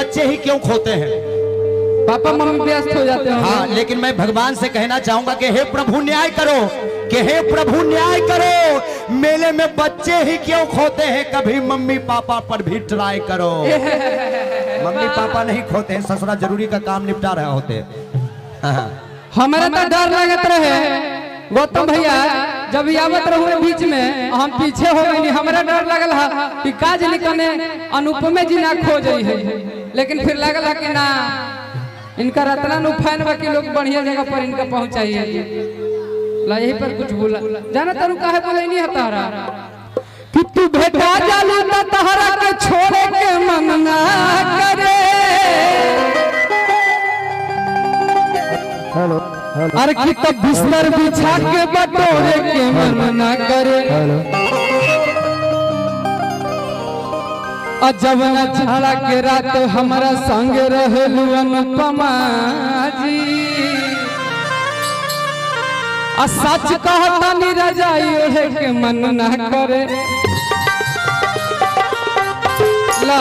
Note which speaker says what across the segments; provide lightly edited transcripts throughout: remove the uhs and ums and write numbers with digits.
Speaker 1: बच्चे ही क्यों खोते हैं?
Speaker 2: पापा मम्मी व्यस्त हो जाते हैं।
Speaker 1: हाँ, लेकिन मैं भगवान से कहना चाहूंगा कि हे प्रभु न्याय करो, कि हे प्रभु न्याय करो। मेले में बच्चे ही क्यों खोते हैं? कभी मम्मी पापा पर भी ट्राई करो। मम्मी पापा नहीं खोते हैं, ससुरा जरूरी का काम निपटा रहे होते।
Speaker 2: हमारा तो डर लगत रहे गौतम भैया, जब आवत रहुए बीच में हम पीछे हो गई। हमारा डर लगल है कि काज निकने अनुपमे जी ना खो जाई है, लेकिन फिर लगल है कि ना इनका रत्ना नुफान बाकी लोग बढ़िया जगह पर इनका पहुंचाइए। यही पर कुछ बोला जाना तारू काहे बोले नहीं हता रहा कि तू भेटा जालू ना तहरा के छोड़े के मन ना करे।
Speaker 3: हेलो
Speaker 2: अरे कि तब बिस्तर बिछा के बटोरे के मन ना करे। जब न झाड़ा के रात हमारा संग रहलू अनुपमा जी, सच कहता नी रजाई ओढ़े के मन ना करे। ला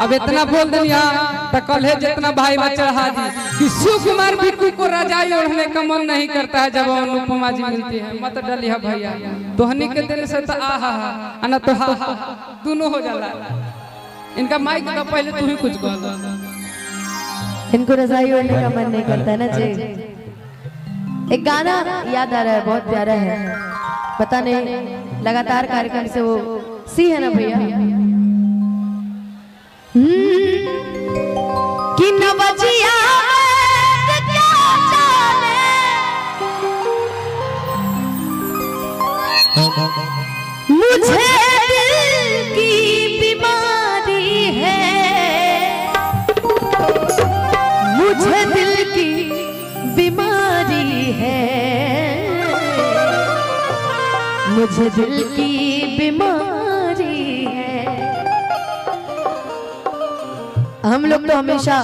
Speaker 2: अब इतना बोल दिया तो कल है जितना भाई बच्चा हाजी कि शिव कुमार बिक्कू को रजाई ओढ़ने का मन नहीं करता है जब अनुपमा जी मिलती है। मत डली है भैया, तोहनी के दिल से तो आहा हा ना तो हा हा दोनों हो जाला। इनका माइक का पहले तू ही कुछ बोल।
Speaker 4: इनको रजाई ओढ़ने का मन नहीं करता है ना जी। एक गाना याद आ रहा है, बहुत प्यारा है, पता नहीं लगातार कार्यक्रम से वो सी है ना भैया कि नवजिया मुझे दिल की बीमारी है, मुझे दिल की बीमारी है, मुझे दिल की बीमारी है। हम लोग तो हमेशा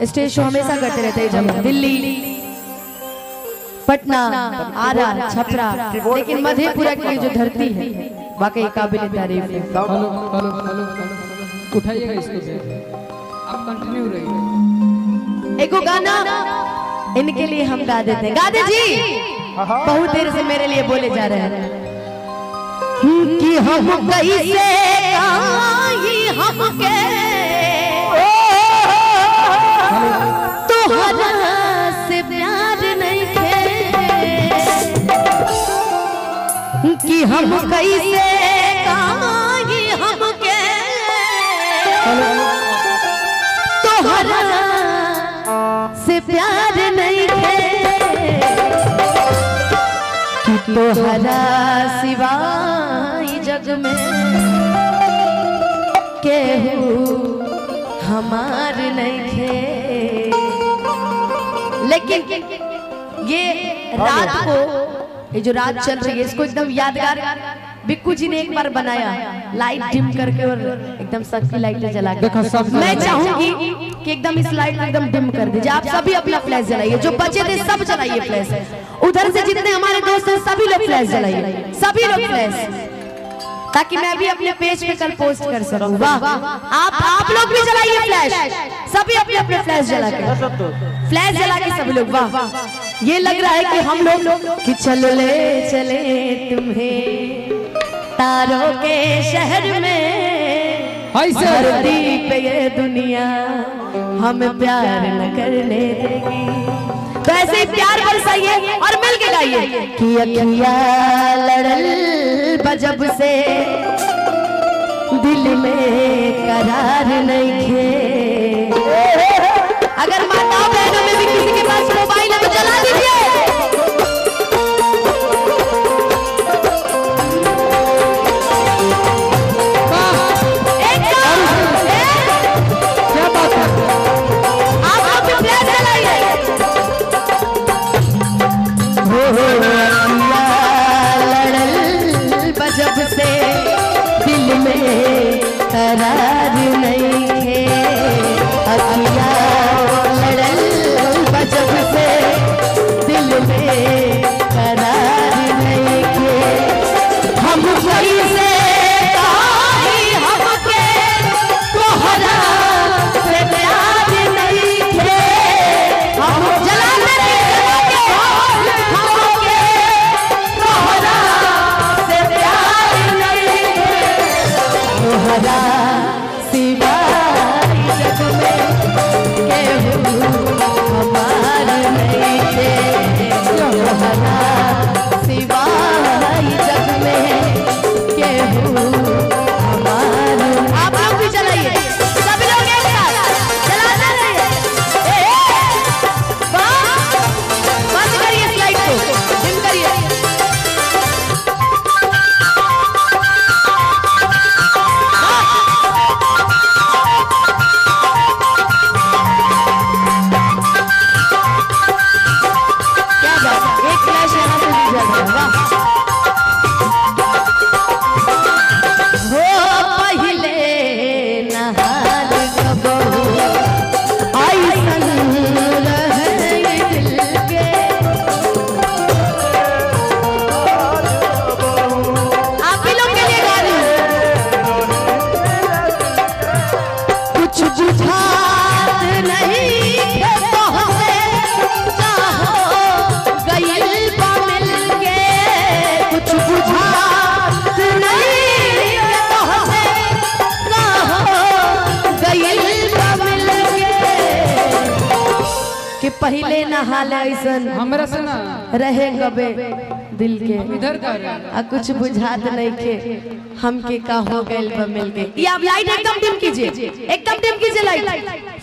Speaker 4: स्टेज शो हमेशा करते रहते हैं, जब दिल्ली, पटना, आरा, छपरा, लेकिन मधेपुरा की जो धरती है वाकई काबिल तारीफ है।
Speaker 2: उठाइएगा इसको, आप कंटिन्यू रहिए।
Speaker 4: एक गाना इनके लिए हम गा देते हैं। गा दे जी, बहुत देर से मेरे लिए बोले जा रहे हैं कि हम कैसे हमके तोहरा से प्यार नहीं थे, कि हम कैसे हमके तोहरा से प्यार नहीं है, कि तोहरा सिवाय जग में केहू हमार नहीं है। लेकिन ये रात को, ये जो रात चल रही है इसको एकदम यादगार बिक्कू जी ने एक बार बनाया, लाइट डिम करके और एकदम सबकी लाइटें जला के। मैं चाहूंगी कि एकदम इस लाइट को एकदम डिम कर दीजिए। आप सभी अपना फ्लैश जलाइए, जो बचे थे सब जलाइए फ्लैश। उधर से जितने हमारे दोस्त हैं सभी लोग फ्लैश जलाइए, सभी लोग फ्लैश, ताकि मैं भी अपने पेज पे कल पोस्ट कर सकूं। वाह, आप लोग भी जलाइए फ्लैश, सभी अपने अपने फ्लैश जला के, फ्लैश जला के सभी लोग। वाह, ये लग रहा है कि हम लोग कि चले तुम्हें तारों के शहर में, धरती पे ये दुनिया हमें प्यार न करने देगी। तो ऐसे ही प्यार बरसाइए और मिल के गाइए कि अखिया लड़ल बजब से दिल में करार नहीं खे। अगर माताओं बहनों में भी किसी के पास मोबाइल है तो जला दीजिए। जब से दिल में करार नहीं है, अखिया लड़ल बजब से दिल में करार नहीं है। हम कैसे हमके तो सिवाय जग में केहू हमार नइखे तोहरा सिवाय जग में केहू हमार। आप लोग भी चलाइए, सभी लोग एक साथ चलाते रहिए। वाह, बंद करिए स्लाइड को, डिम करिए। क्या बात है, एक फ्लैश यहाँ से भी जल रहा है। वाह, हो पहिले नहार कबहू ऐसन रहे दिल के। आप ही लोग के लिए गा रही हूँ। कुछ बुझात नहीं है तोहसे कहो गइल बा मिल के। कुछ बुझात नहीं है तोहसे कहो गइल बा मिल के पहिले नहाल ऐसन
Speaker 2: हमरा से ना
Speaker 4: रहे कबे दिल के।
Speaker 2: इधर कर
Speaker 4: आ कुछ बुझात नहीं के हमके का हो गइल बा मिल के। ये आप लाइट एकदम डिम कीजिए, एकदम डिम कीजिए लाइट।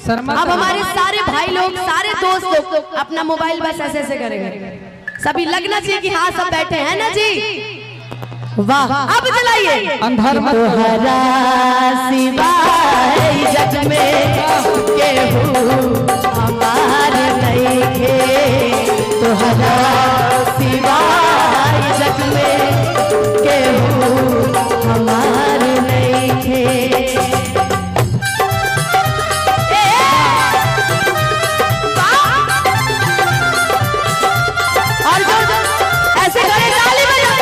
Speaker 2: शर्मा
Speaker 4: अब हमारे सारे भाई लोग, सारे दोस्त लोग अपना मोबाइल बस ऐसे ऐसे करेंगे। सभी लगना चाहिए कि हाँ सब बैठे हैं ना जी। वाह, अब चलाइए।
Speaker 2: अंधार मत करो।
Speaker 4: तोहरा सिवाय जग में केहू हमार नइखे तोहरा सिवाय जग में केहू हमार नइखे। और जो ऐसे करे ताली बजाओ।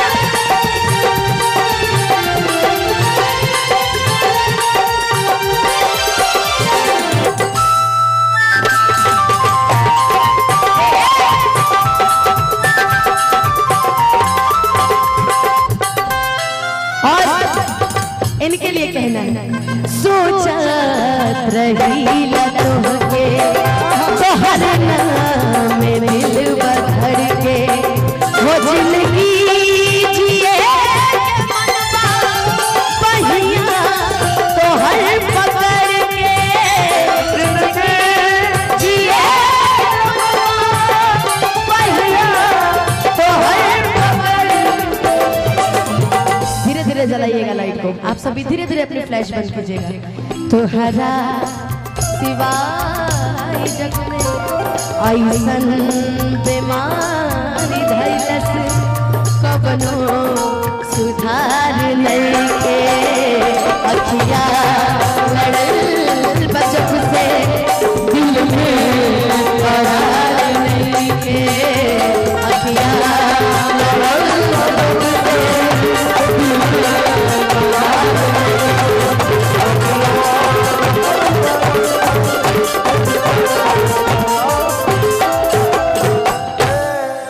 Speaker 4: और इनके लिए कहना है, सोचत रही तोहके तोहर नाम में दिल बधर के। वो जिंदगी जिए के मनवा पहिया तोहर पकड़ के। जिए पहिया तोहर पकड़ के। धीरे धीरे जलाइएगा लाइट को, आप सभी धीरे धीरे अपनी फ्लैश बंद कीजिएगा। तोहरा सिवाय जग में ऐसन बीमारी धैलस कबनो सुधार नहीं के। अखिया लड़ल बजब से दिल में करार नहीं के। अखिया लड़ल बजब से दिल में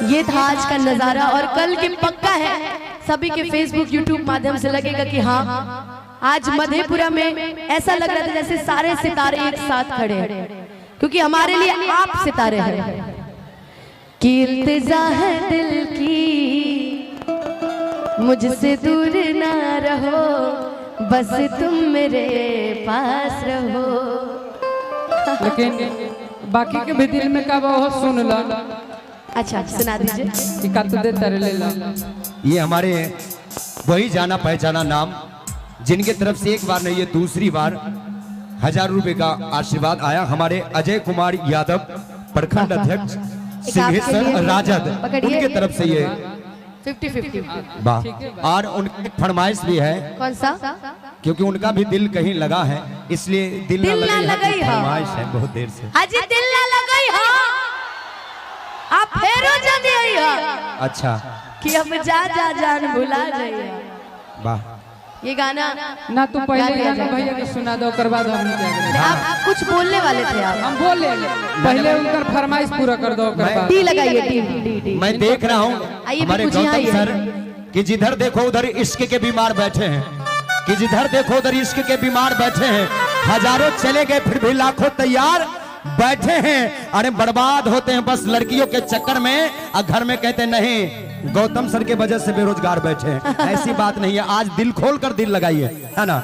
Speaker 4: ये था आज का नजारा। और कल के पक्का है सभी के फेसबुक यूट्यूब माध्यम से लगेगा कि हाँ आज मधेपुरा में ऐसा लग रहा था जैसे सारे सितारे एक साथ खड़े हैं, क्योंकि हमारे लिए आप सितारे हैं। कि इल्तिजा है दिल की मुझसे दूर ना रहो, बस तुम मेरे पास रहो।
Speaker 2: लेकिन बाकी के भी दिल में का वो सुन ला।
Speaker 4: अच्छा सुना दीजिए।
Speaker 2: दे तारे ले ला।
Speaker 1: ये हमारे वही जाना पहचाना नाम, जिनके तरफ से एक बार नहीं ये दूसरी बार 1000 रुपए का आशीर्वाद आया। हमारे अजय कुमार यादव, प्रखंड अध्यक्ष सिंहेश्वर राजद, उनके तरफ से ये
Speaker 4: 50-50
Speaker 1: वाह। और उनकी फरमाइश भी है,
Speaker 4: कौन सा?
Speaker 1: क्योंकि उनका भी दिल कहीं लगा है, इसलिए दिल ना लगी है,
Speaker 4: हाँ।
Speaker 1: फरमाइश है बहुत देर से।
Speaker 4: हाजी दिल ना लगई हो, आप फेरो जल्दी आई हो
Speaker 1: अच्छा
Speaker 4: कि हम जा जा जान भुला जाइए।
Speaker 1: वाह।
Speaker 4: ये गाना
Speaker 2: ना तू पहले गाना भैया को सुना दो, कर बाद हम क्या करें।
Speaker 4: आप कुछ बोलने वाले थे आप।
Speaker 2: हम बोले पहले उनका फरमाइश पूरा कर दो, कर बाद
Speaker 4: टी लगाइए, टी।
Speaker 1: मैं देख रहा हूँ
Speaker 4: आइए
Speaker 1: हमारे
Speaker 4: भी पूछिए,
Speaker 1: गौतम
Speaker 4: आइए।
Speaker 1: सर कि जिधर देखो उधर इश्क के बीमार बैठे हैं, कि जिधर देखो उधर इश्क के बीमार बैठे हैं। हजारों चले गए फिर भी लाखों तैयार बैठे हैं। अरे बर्बाद होते हैं बस लड़कियों के चक्कर में, और घर में कहते नहीं गौतम सर के वजह से बेरोजगार बैठे हैं। ऐसी बात नहीं है, आज दिल खोल कर दिल लगाइए, है ना,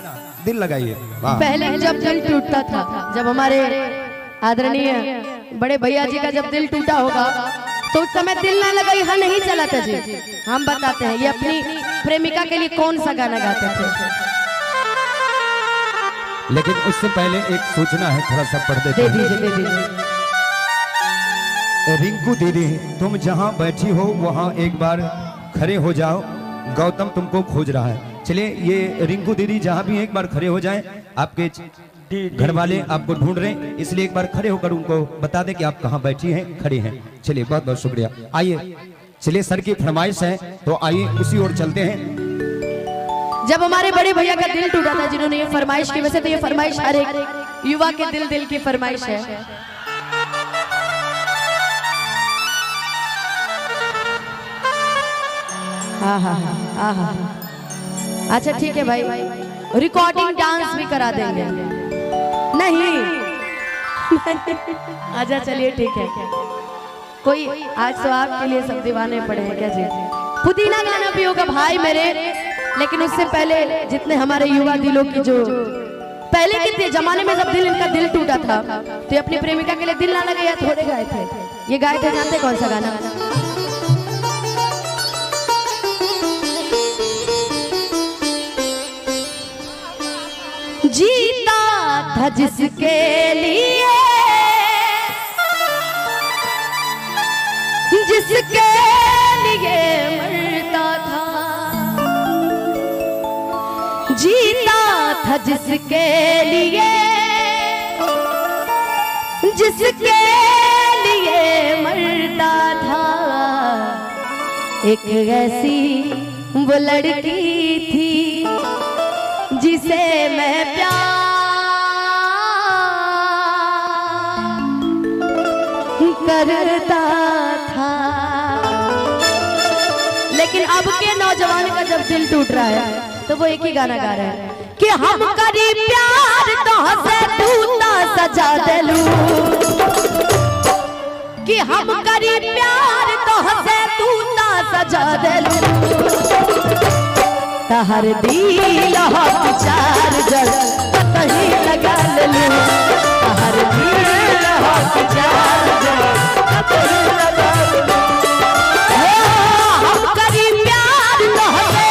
Speaker 1: दिल लगाइए।
Speaker 4: पहले जब दिल टूटता था, जब हमारे आदरणीय बड़े भैया जी का जब दिल टूटा होगा तो उस समय दिल ना लगा, यहाँ नहीं चला था जी। हम बताते हैं ये अपनी प्रेमिका के लिए कौन सा गाना गाते थे।
Speaker 1: लेकिन उससे पहले एक सूचना है, थोड़ा सा पढ़ देते
Speaker 4: दे
Speaker 1: हैं।
Speaker 4: दीजिए, दे दीजिए।
Speaker 1: रिंकू दीदी तुम जहां बैठी हो वहां एक बार खड़े हो जाओ, गौतम तुमको खोज रहा है। चलिए ये रिंकू दीदी जहां भी एक बार खड़े हो जाएं, आपके घर वाले आपको ढूंढ रहे हैं, इसलिए एक बार खड़े होकर उनको बता दें कि आप कहां बैठी हैं, खड़े हैं। चलिए बहुत बहुत शुक्रिया। आइए, चलिए सर की फरमाइश है तो आइए उसी ओर चलते हैं।
Speaker 4: जब हमारे बड़े भैया का दिल टूटा था, जिन्होंने ये फरमाइश की, वैसे तो ये फरमाइश हर एक युवा के दिल की फरमाइश है। अच्छा ठीक है भाई, रिकॉर्डिंग डांस भी करा देंगे। नहीं अच्छा चलिए ठीक है, कोई आज तो आपके लिए सब दीवाने पड़े हैं क्या जी। पुदीना गाना भी होगा भाई मेरे, लेकिन उससे पहले जितने हमारे युवा दिलों की जो पहले के जमाने में जब इनका दिल टूटा था तो अपनी प्रेमिका के लिए दिल ना लगे या थोड़े गाए थे, ये गाए थे, जानते कौन सा गाना। जीता था जिसके लिए, जिसके लिए मरता था, जीता था जिसके लिए, जिसके लिए मरता था। एक ऐसी वो लड़की थी जिसे मैं प्यार करता था। लेकिन अब के नौजवान का जब दिल टूट रहा है तो वो एक ही गाना गा रहा है कि हम करी प्यार तो हंसे तू ना सजा देलू, कि हम करी प्यार तो हंसे तू ना सजा देलू। तहर दिल चार जल कहीं लगा लूं, तहर दिल चार जल कहीं लगा लूं। हम करी प्यार तो हंसे,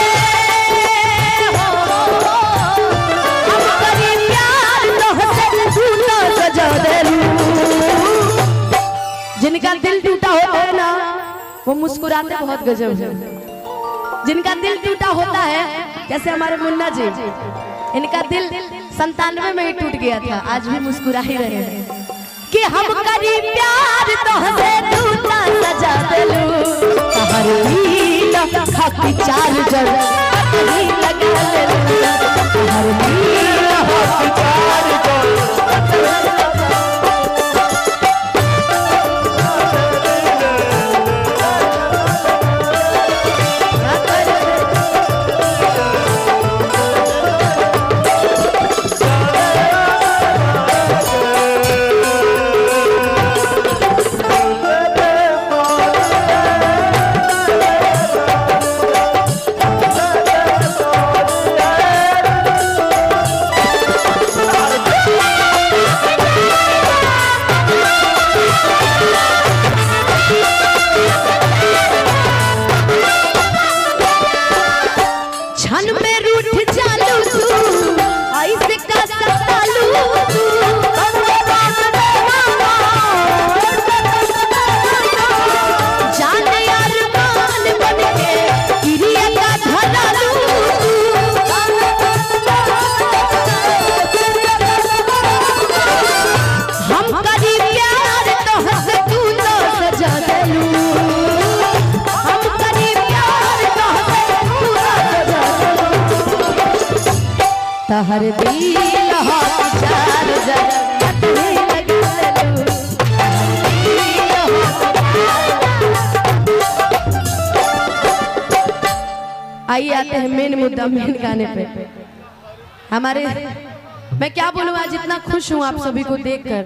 Speaker 4: हम करी प्यार तो हंसे तू ना सजा दे लूं। जिनका दिल टूटा होता है ना वो मुस्कुराते बहुत गजब है। जिनका दिल टूटा होता है, जैसे हमारे मुन्ना जी, इनका दिल 97 में ही टूट गया था, आज भी मुस्कुरा ही रहे हैं कि हम करी प्यार तो हंसे तू ना सजा देलू। तहर दिल खाकी चार जल कहीं लगा लेलू, तहर दिल खाकी चार जल तहर दिल चार जल कहीं लगा लूं। आइए आते हैं मेन मुद्दा, मेन गाने पे। हमारे मैं क्या बोलूँ, आज इतना खुश हूँ आप सभी को देखकर।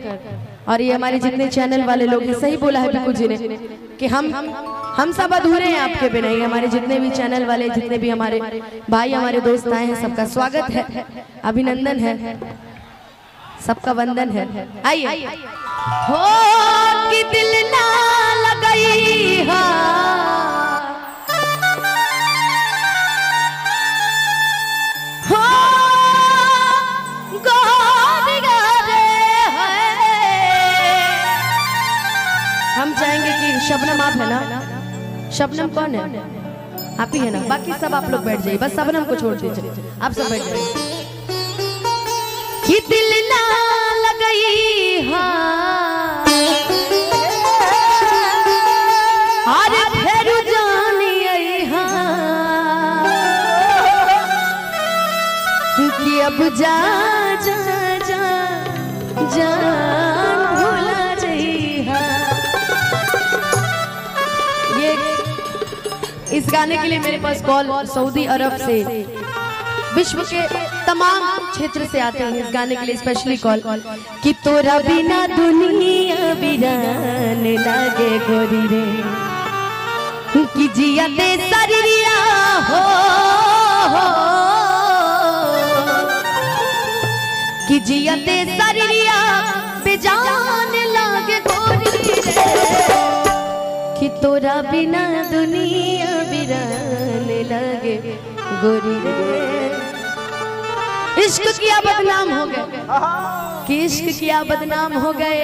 Speaker 4: और ये हमारे जितने चैनल वाले लोग हैं, सही बोला है बिल्कुल जी ने कि हम सब अधूरे हैं आपके बिना। ही हमारे जितने भी चैनल वाले, जितने भी हमारे भाई, हमारे दोस्त आए हैं, सबका स्वागत है, अभिनंदन है, सबका वंदन है। आइए। हो कि दिल ना लगई हा, हो गोरी गारे है। हम चाहेंगे कि शबनम आप है ना? शबनम कौन है? आप ही है ना? बाकी सब आप लोग बैठ जाइए, बस शबनम को छोड़ दीजिए, आप सब बैठ जाइए। कि दिल ना लगई हा, अरे फिर जानी आई हा, कि अब जा जा जा जान भूला जाई हा। ये इस गाने के लिए मेरे पास कॉल सऊदी अरब से, विश्व के तमाम क्षेत्र से आते हैं इस गाने के लिए स्पेशली कॉल। कि तोरा बिना दुनिया वीरान लागे गोरी रे, कि जिया दे सरिया हो, कि जिया दे सरिया बेजान लागे गोरी रे, कि तोरा बिना दुनिया वीरान लागे गोरी रे। इश्क किया बदनाम हो गए, कि इश्क किया बदनाम हो गए,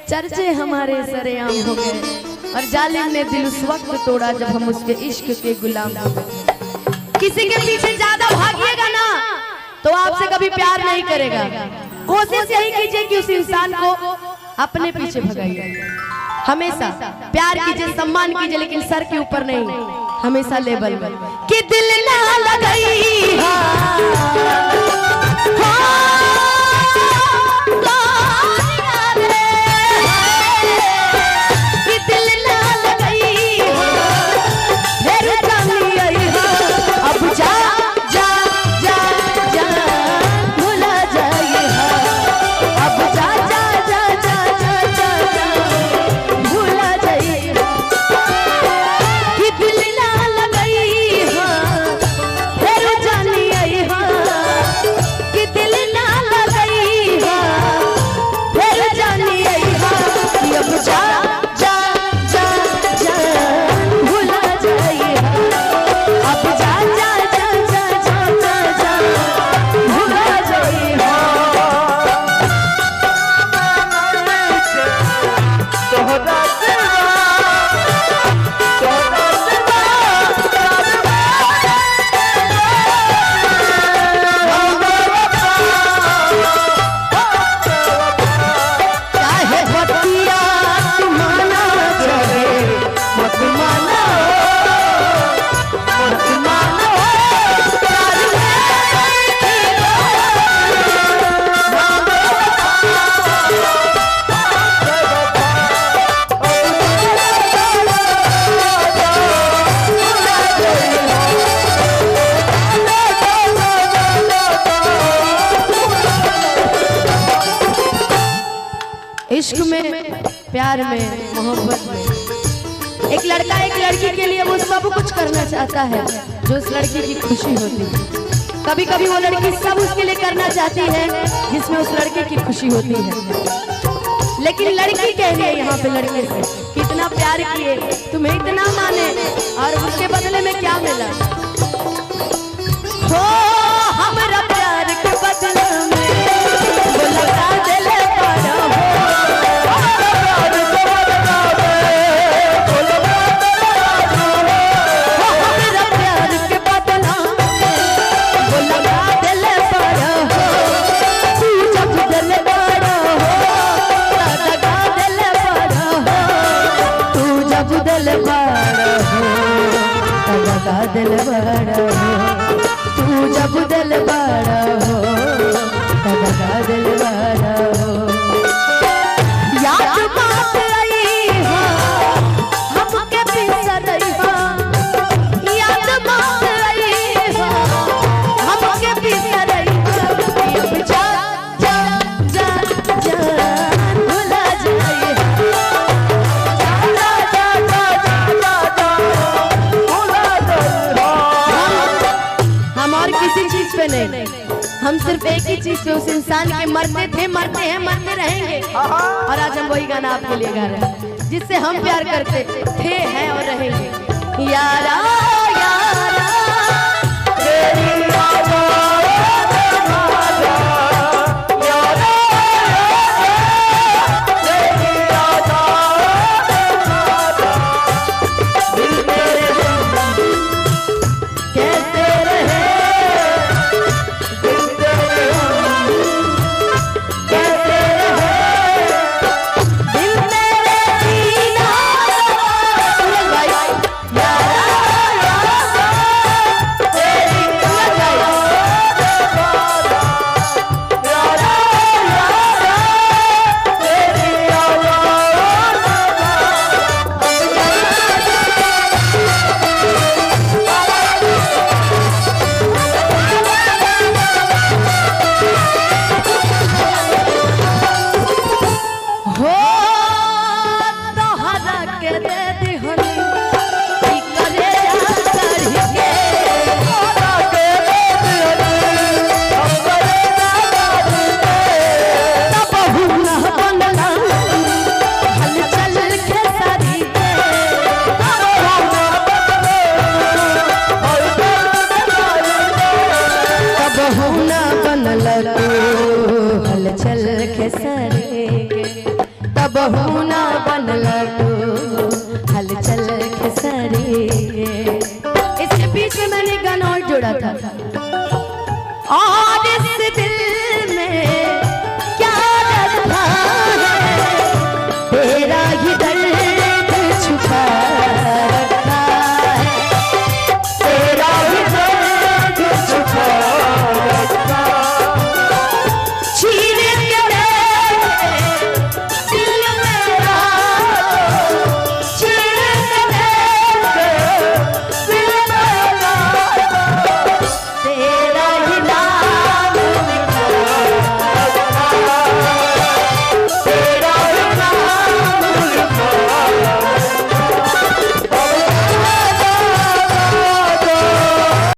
Speaker 4: चर्चे हमारे सरेआम हो गए, और जालिम ने दिल उस वक्त तोड़ा जब हम उसके इश्क के गुलाम हो गए। किसी के पीछे ज्यादा भागिएगा ना तो आपसे कभी प्यार नहीं करेगा। कोशिश यही कीजिए कि उस इंसान को अपने पीछे भगाइए। हमेशा प्यार कीजिए, सम्मान कीजिए, लेकिन सर के ऊपर नहीं, हमेशा लेवल में। कि दिल ना लगई हा, कि दिल ना लगई हा, फिर जानी आई हा, अब जा जा जा जा भूला जाई हा, अब जा जा जा जा जा जा भूला जाई हा। कि दिल ना लगई हा, फिर जानी आई हा, कि दिल ना लगई हा, फिर जानी आई हा, कि अब जा जा जा जा भूला जाई हा, अब जा जा जा जा जा जा जा भूला जाई हा। चाहे बतिया माना चाहे मत माना, मत माना, प्यार इश्क में, प्यार में, मोहब्बत में एक लड़का एक लड़की के लिए वो सब कुछ करना चाहता है जो उस लड़की की खुशी होती है। कभी कभी वो लड़की सब उसके लिए करना चाहती है जिसमें उस लड़के की खुशी होती है, लेकिन लड़की कह रही है यहाँ पे लड़के से कि इतना प्यार किए, तुम्हें इतना माने, और उसके बदले में क्या मिला? हो हमारा प्यार के बदले में वो लगा दिले पारा हो, हमारा प्यार के बदला वो लगा दिले पारा हो, तू जब दिल पारा हो लगा दिले पारा हो, तू जब दिल पारा हो लगा दिल पारा हो, तू जब दिल पारा हो सिर्फ एक ही चीज से उस इंसान के मरते थे, मरते हैं, मरते रहेंगे। और आज हम वही गाना आपके लिए गा रहे हैं जिससे हम प्यार करते थे, हैं और रहेंगे। यारा यारा तेरी तब होना बनल तो हलचल खेसरी। इसके बीच में मैंने गाना और जोड़ा था।